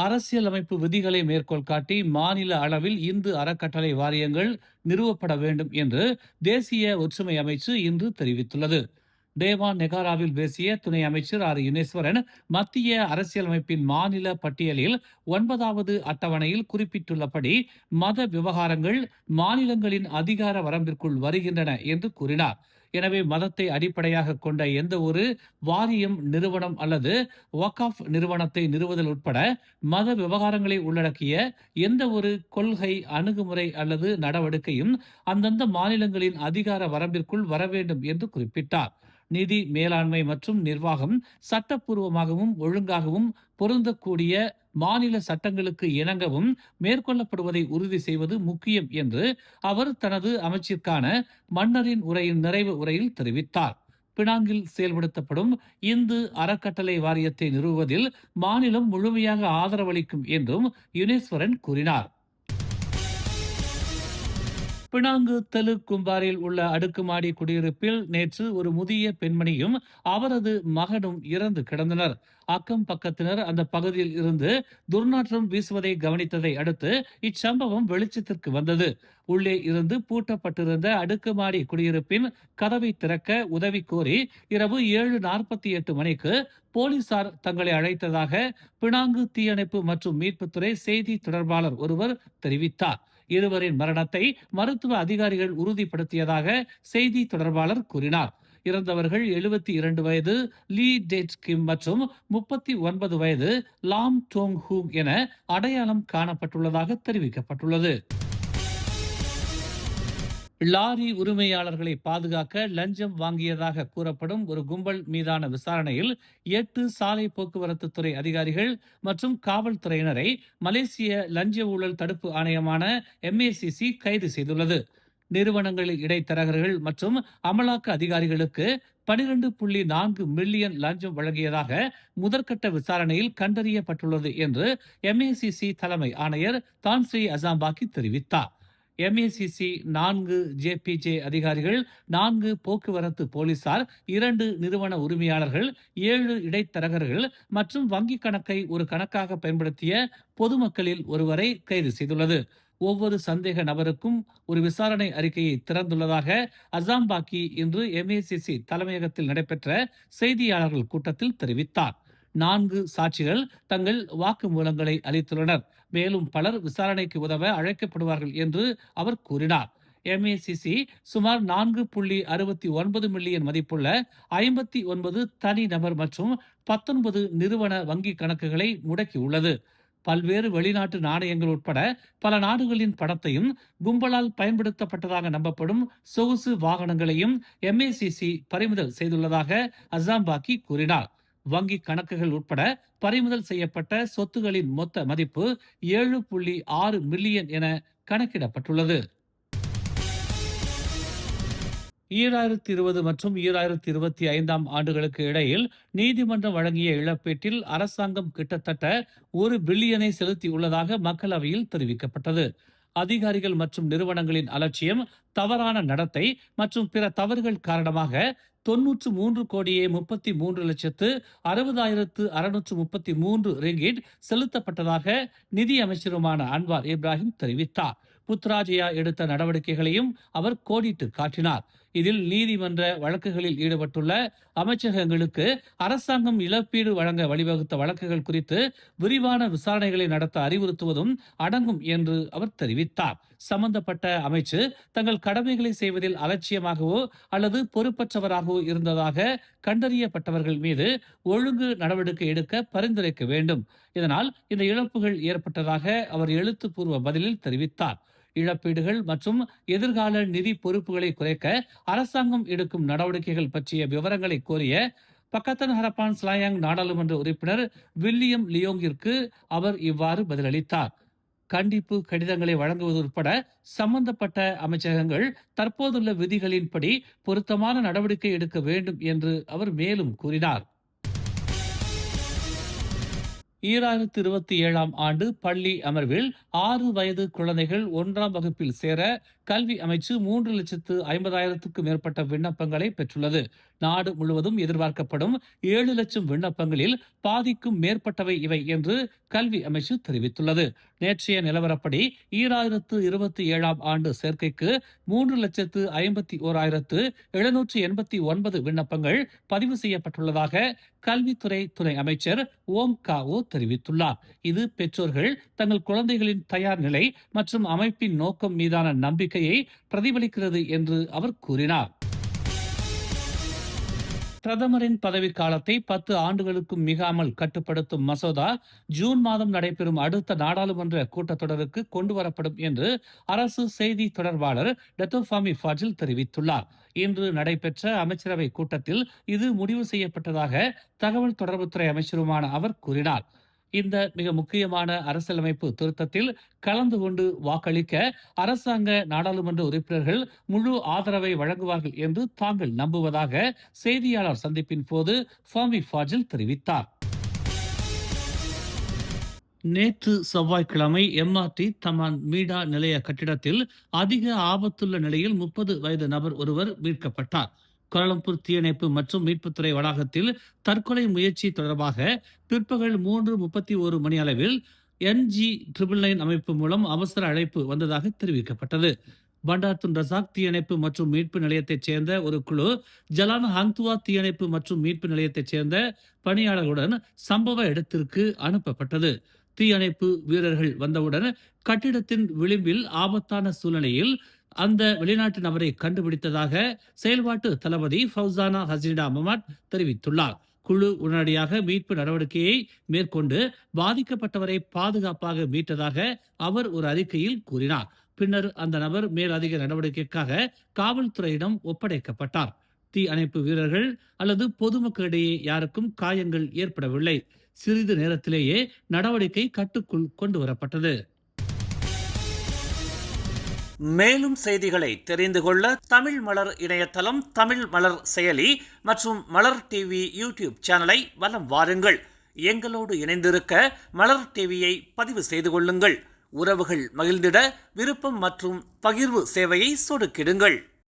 அரசியலமைப்பு விதிகளை மேற்கோள் காட்டி மாநில அளவில் இந்து அறக்கட்டளை வாரியங்கள் நிறுவப்பட வேண்டும் என்று தேசிய ஒற்றுமை அமைச்சு இன்று தெரிவித்துள்ளது. தேவான் நெகாராவில் பேசிய துணை அமைச்சர் ஆர் யுனேஸ்வரன், மத்திய அரசியலமைப்பின் மாநில பட்டியலில் 9வது அட்டவணையில் குறிப்பிட்டுள்ளபடி மத விவகாரங்கள் மாநிலங்களின் அதிகார வரம்பிற்குள் வருகின்றன என்று கூறினார். எனவே மதத்தை அடிப்படையாக கொண்ட எந்த ஒரு வாரியம், நிறுவனம் அல்லது வக்ஃப் நிறுவனத்தை நிறுவுதல் உட்பட மத விவகாரங்களை உள்ளடக்கிய எந்த ஒரு கொள்கை, அணுகுமுறை அல்லது நடவடிக்கையும் அந்தந்த மாநிலங்களின் அதிகார வரம்பிற்குள் வர வேண்டும் என்று குறிப்பிட்டார். நிதி மேலாண்மை மற்றும் நிர்வாகம் சட்டப்பூர்வமாகவும் ஒழுங்காகவும் பொருந்தக்கூடிய மாநில சட்டங்களுக்கு இணங்கவும் மேற்கொள்ளப்படுவதை உறுதி செய்வது முக்கியம் என்று அவர் தனது அமைச்சிற்கான மன்னரின் உரையின் நிறைவு உரையில் தெரிவித்தார். பினாங்கில் செயல்படுத்தப்படும் இந்து அறக்கட்டளை வாரியத்தை நிறுவுவதில் மாநிலம் முழுமையாக ஆதரவளிக்கும் என்றும் யுனேஸ்வரன் கூறினார். பினாங்கு தெலுக் கும்பாரில் உள்ள அடுக்குமாடி குடியிருப்பில் நேற்று ஒரு முதிய பெண்மணியும் அவரது மகனும் இறந்து கிடந்தனர். அக்கம் பக்கத்தினர் அந்த பகுதியில் இருந்து துர்நாற்றம் வீசுவதை கவனித்ததை அடுத்து இச்சம்பவம் வெளிச்சத்திற்கு வந்தது. உள்ளே இருந்து பூட்டப்பட்டிருந்த அடுக்குமாடி குடியிருப்பின் கதவை திறக்க உதவி கோரி இரவு 7:48 மணிக்கு போலீசார் தங்களை அழைத்ததாக பினாங்கு தீயணைப்பு மற்றும் மீட்புத்துறை செய்தி தொடர்பாளர் ஒருவர் தெரிவித்தார். இருவரின் மரணத்தை மருத்துவ அதிகாரிகள் உறுதிப்படுத்தியதாக செய்தி தொடர்பாளர் கூறினார். இறந்தவர்கள் 72 வயது லீ டெட் கிம் மற்றும் 39 வயது லாம் டோங் ஹூங் என அடையாளம் காணப்பட்டுள்ளதாக தெரிவிக்கப்பட்டுள்ளது. லாரி உரிமையாளர்களை பாதுகாக்க லஞ்சம் வாங்கியதாக கூறப்படும் ஒரு கும்பல் மீதான விசாரணையில் 8 சாலை போக்குவரத்து துறை அதிகாரிகள் மற்றும் காவல்துறையினரை மலேசிய லஞ்ச ஊழல் தடுப்பு ஆணையமான MACC கைது செய்துள்ளது. நிறுவனங்களில் இடைத்தரகர்கள் மற்றும் அமலாக்க அதிகாரிகளுக்கு 12.4 மில்லியன் லஞ்சம் வழங்கியதாக முதற்கட்ட விசாரணையில் கண்டறியப்பட்டுள்ளது என்று MACC தலைமை ஆணையர் தான்ஸ்ரீ அசாம்பாக்கி தெரிவித்தார். MACC 4 JPJ அதிகாரிகள், 4 போக்குவரத்து போலீசார், 2 நிறுவன உரிமையாளர்கள், 7 இடைத்தரகர்கள் மற்றும் வங்கிக் கணக்கை ஒரு கணக்காக பயன்படுத்திய பொதுமக்களில் ஒருவரை கைது செய்துள்ளது. ஒவ்வொரு சந்தேக நபருக்கும் ஒரு விசாரணை அறிக்கையை திறந்துள்ளதாக அசாம்பாக்கி இன்று MACC தலைமையகத்தில் நடைபெற்ற செய்தியாளர்கள் கூட்டத்தில் தெரிவித்தார். 4 சாட்சிகள் தங்கள் வாக்குமூலங்களை அளித்துள்ளனர். மேலும் பலர் விசாரணைக்கு உதவ அழைக்கப்படுவார்கள் என்று அவர் கூறினார். MACC சுமார் 4.69 மில்லியன் மதிப்புள்ள 59 தனி நபர் மற்றும் 19 நிறுவன வங்கி கணக்குகளை முடக்கியுள்ளது. பல்வேறு வெளிநாட்டு நாணயங்கள் உட்பட பல நாடுகளின் பணத்தையும் கும்பலால் பயன்படுத்தப்பட்டதாக நம்பப்படும் சொகுசு வாகனங்களையும் MACC பறிமுதல் செய்துள்ளதாக அசாம்பாக்கி கூறினார். வங்கி கணக்குகள் உட்பட பறிமுதல் செய்யப்பட்ட சொத்துகளின் மொத்த மதிப்பு 7.6 மில்லியன் என கணக்கிடப்பட்டுள்ளது. 2020 மற்றும் 2025 ஆண்டுகளுக்கு இடையில் நீதிமன்றம் வழங்கிய இழப்பீட்டில் அரசாங்கம் கிட்டத்தட்ட 1 பில்லியனை செலுத்தியுள்ளதாக மக்களவையில் தெரிவிக்கப்பட்டது. அதிகாரிகள் மற்றும் நிறுவனங்களின் அலட்சியம், தவறான நடத்தை மற்றும் பிற தவறுகள் காரணமாக 93 கோடியே 33 லட்சத்து 60,633 ரிங்கிட் செலுத்தப்பட்டதாக நிதி அமைச்சருமான அன்வார் இப்ராஹிம் தெரிவித்தார். புத்ராஜயா எடுத்த நடவடிக்கைகளையும் அவர் கோடிட்டு காட்டினார். இதில் நீதிமன்ற வழக்குகளில் ஈடுபட்டுள்ள அமைச்சகங்களுக்கு அரசாங்கம் இழப்பீடு வழங்க வழிவகுத்த வழக்குகள் குறித்து விரிவான விசாரணைகளை நடத்த அறிவுறுத்துவதும் அடங்கும் என்று அவர் தெரிவித்தார். சம்பந்தப்பட்ட அமைச்சு தங்கள் கடமைகளை செய்வதில் அலட்சியமாகவோ அல்லது பொறுப்பற்றவராகவோ இருந்ததாக கண்டறியப்பட்டவர்கள் மீது ஒழுங்கு நடவடிக்கை எடுக்க பரிந்துரைக்க வேண்டும். இதனால் இந்த இழப்புகள் ஏற்பட்டதாக அவர் எழுத்துப்பூர்வ பதிலில் தெரிவித்தார். இழப்பீடுகள் மற்றும் எதிர்கால நிதி பொறுப்புகளை குறைக்க அரசாங்கம் எடுக்கும் நடவடிக்கைகள் பற்றிய விவரங்களை கோரிய பக்கத்தன் ஹரப்பான் ஸ்லாயாங் நாடாளுமன்ற உறுப்பினர் வில்லியம் லியோங்கிற்கு அவர் இவ்வாறு பதிலளித்தார். கண்டிப்பு கடிதங்களை வழங்குவது உட்பட சம்பந்தப்பட்ட அமைச்சகங்கள் தற்போதுள்ள விதிகளின்படி பொருத்தமான நடவடிக்கை எடுக்க வேண்டும் என்று அவர் மேலும் கூறினார். 2027 ஆண்டு பள்ளி அமர்வில் 6 வயது குழந்தைகள் 1ஆம் வகுப்பில் சேர கல்வி அமைச்சு 3,50,000க்கும் மேற்பட்ட விண்ணப்பங்களை பெற்றுள்ளது. நாடு முழுவதும் எதிர்பார்க்கப்படும் 7 லட்சம் விண்ணப்பங்களில் பாதிக்கும் மேற்பட்டவை இவை என்று கல்வி அமைச்சு தெரிவித்துள்ளது. நேற்றைய நிலவரப்படி 2027ஆம் ஆண்டு சேர்க்கைக்கு 3,51,789 விண்ணப்பங்கள் பதிவு செய்யப்பட்டுள்ளதாக கல்வித்துறை துணை அமைச்சர் ஓம் காவோ தெரிவித்துள்ளார். இது பெற்றோர்கள் தங்கள் குழந்தைகளின் தயார் நிலை மற்றும் அமைப்பின் நோக்கம் மீதான நம்பிக்கையை பிரதிபலிக்கிறது என்று அவர் கூறினார். பிரதமரின் பதவிக்காலத்தை 10 ஆண்டுகளுக்கும் மிகாமல் கட்டுப்படுத்தும் மசோதா ஜூன் மாதம் நடைபெறும் அடுத்த நாடாளுமன்ற கூட்டத்தொடருக்கு கொண்டுவரப்படும் என்று அரசு செய்தி தொடர்பாளர் டத்தோஃபாமி ஃபாஜில் தெரிவித்துள்ளார். இன்று நடைபெற்ற அமைச்சரவை கூட்டத்தில் இது முடிவு செய்யப்பட்டதாக தகவல் தொடர்புத்துறை அமைச்சருமான அவர் கூறினார். இந்த மிக முக்கியமான அரசியலமைப்பு திருத்தத்தில் கலந்து கொண்டு வாக்களிக்க அரசாங்க நாடாளுமன்ற உறுப்பினர்கள் முழு ஆதரவை வழங்குவார்கள் என்று தாங்கள் நம்புவதாக செய்தியாளர் சந்திப்பின் போது ஃபாமி ஃபாஜில் தெரிவித்தார். நேற்று செவ்வாய்க்கிழமை எம்ஆர்டி தமான் மீடா நிலைய கட்டிடத்தில் அதிக ஆபத்துள்ள நிலையில் 30 வயது நபர் ஒருவர் மீட்கப்பட்டார். கோலாலம்பூர் தீயணைப்பு மற்றும் மீட்புத்துறை வளாகத்தில் தற்கொலை முயற்சி தொடர்பாக பிற்பகல் 3:31 மணி அளவில் NG999 அமைப்பு மூலம் அவசர அழைப்பு வந்ததாக தெரிவிக்கப்பட்டது. பண்டார்துன் ரசாக் தீயணைப்பு மற்றும் மீட்பு நிலையத்தைச் சேர்ந்த ஒரு குழு ஜலான் ஹங்துவா தீயணைப்பு மற்றும் மீட்பு நிலையத்தைச் சேர்ந்த பணியாளர்களுடன் சம்பவ இடத்திற்கு அனுப்பப்பட்டது. தீயணைப்பு வீரர்கள் வந்தவுடன் கட்டிடத்தின் விளிம்பில் ஆபத்தான சூழ்நிலையில் அந்த வெளிநாட்டு நபரை கண்டுபிடித்ததாக செயல்பாட்டு தளபதி ஃபவுசானா ஹசீனா மொஹமட் தெரிவித்துள்ளார். குழு உடனடியாக மீட்பு நடவடிக்கையை மேற்கொண்டு பாதிக்கப்பட்டவரை பாதுகாப்பாக மீட்டதாக அவர் ஒரு அறிக்கையில் கூறினார். பின்னர் அந்த நபர் மேலதிக நடவடிக்கைக்காக காவல்துறையிடம் ஒப்படைக்கப்பட்டார். தீ அணைப்பு வீரர்கள் அல்லது பொதுமக்களிடையே யாருக்கும் காயங்கள் ஏற்படவில்லை. சிறிது நேரத்திலேயே நடவடிக்கை கட்டுக்குள் கொண்டு வரப்பட்டது. மேலும் செய்திகளை தெரிந்து கொள்ள தமிழ் மலர் இணையதளம், தமிழ் மலர் செயலி மற்றும் மலர் டிவி யூடியூப் சேனலை வலம் வாருங்கள். எங்களோடு இணைந்திருக்க மலர் டிவியை பதிவு செய்து கொள்ளுங்கள். உறவுகள் மகிழ்ந்திட விருப்பம் மற்றும் பகிர்வு சேவையை சொடுக்கிடுங்கள்.